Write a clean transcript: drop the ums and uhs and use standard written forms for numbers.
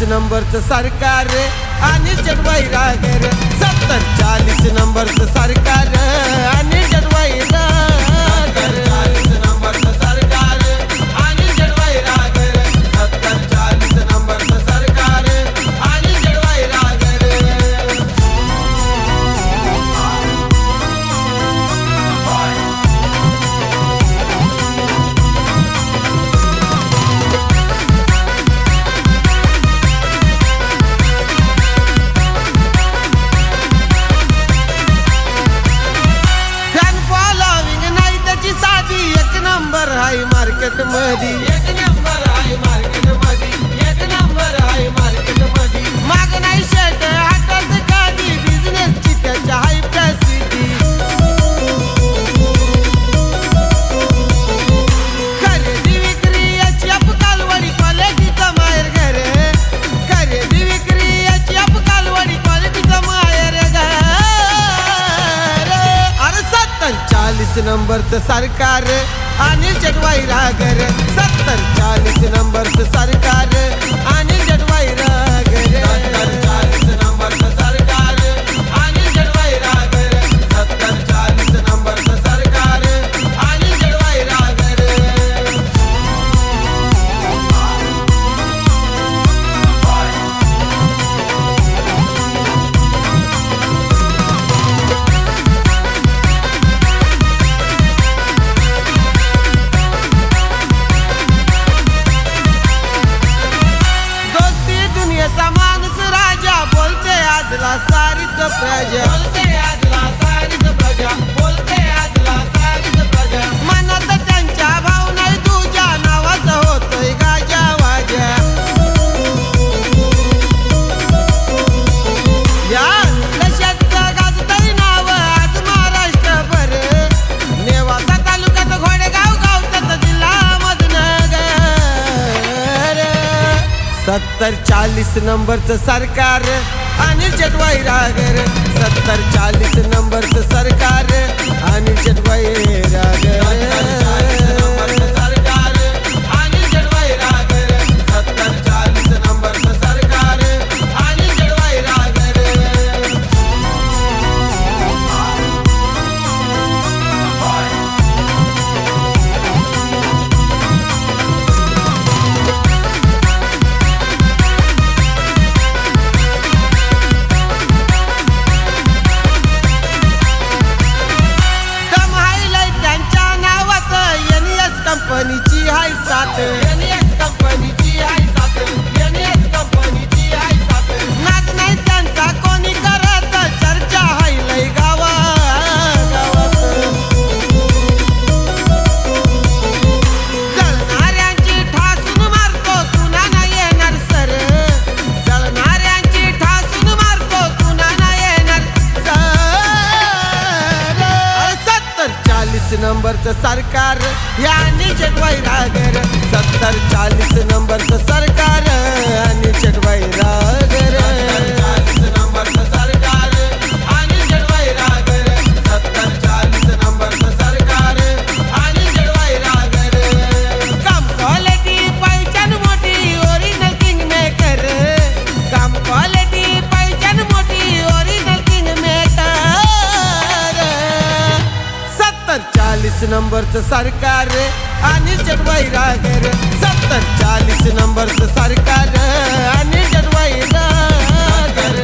नंबरचं सरकार आणि जडवैरागर 70-40 नंबरचं सरकार आणि जडवैरागर 40 नंबरचं सरकार आणि जडवैरागर 70-40 नंबरचं सरकार आणि जडवैरागर मार्केट मध्ये एक नंबर आहे मार्केट मध्ये एक नंबर आहे मार्केट मध्ये माग नाही शेट हातात कधी बिझनेसची त्याच्या हाय प्रसिद्धी खरेदी विक्री याची अपकालवाडी क्वालिटीचा माहेर घर खरेदी विक्री याची अपकालवाडी क्वालिटीचा माहेर घर अरे 70-40 नंबरचं सरकार आणि जडवैरागर 70-40 नंबरचं सरकार आणि जडवैरागर 70-40 नंबरचं सरकार आणि जडवैरागर 70-40 नंबरचं सरकार आणि जडवैरागर सारीच प्रजा बोलते आजला सारीच प्रजा बोलते आजला सारीच प्रजा मनात त्यांच्या भाव नाही तुझ्या नावाचा होतोय गाजा वाजा या कशाचं गाजतंय नाव आज महाराष्ट्रभर नेवासा तालुक्यात घोडेगाव गाव त्याचा जिल्हा मधनगर 70-40 नंबरचं सरकार आणि जडवैरागर 70-40 नंबरचं सरकार आणि जडवैरागर 70-40 नंबरचं सरकार आणि जडवैरागर 70-40 नंबरचं सरकार आणि जडवैरागर कंपनीची हाय साथ एनएस कंपनीची हाय साथ एनएस कंपनीची हाय साथ नाच नाही त्यांचा कोणी करत चर्चा हाय लय गावात जळणाऱ्यांची ठासून मारतो तुना नाही येणार सर जळणाऱ्यांची ठासून मारतो तुना नाही येणार सर 70-40 नंबरचं सरकार आणि जडवैरागर 70-40 नंबरचं सरकार आणि जडवैरागर 70-40 नंबरचं सरकार आणि जडवैरागर 70-40 नंबरचं सरकार आणि जडवैरागर काम क्वालिटी पहिचान मोठी ओरिजिनल किंग मेकर काम क्वालिटी पहिचान मोठी ओरिजिनल किंग मेकर 70-40 नंबरचं सरकार आणि जडवैरागर 70-40 नंबरचं सरकार आणि जडवैरागर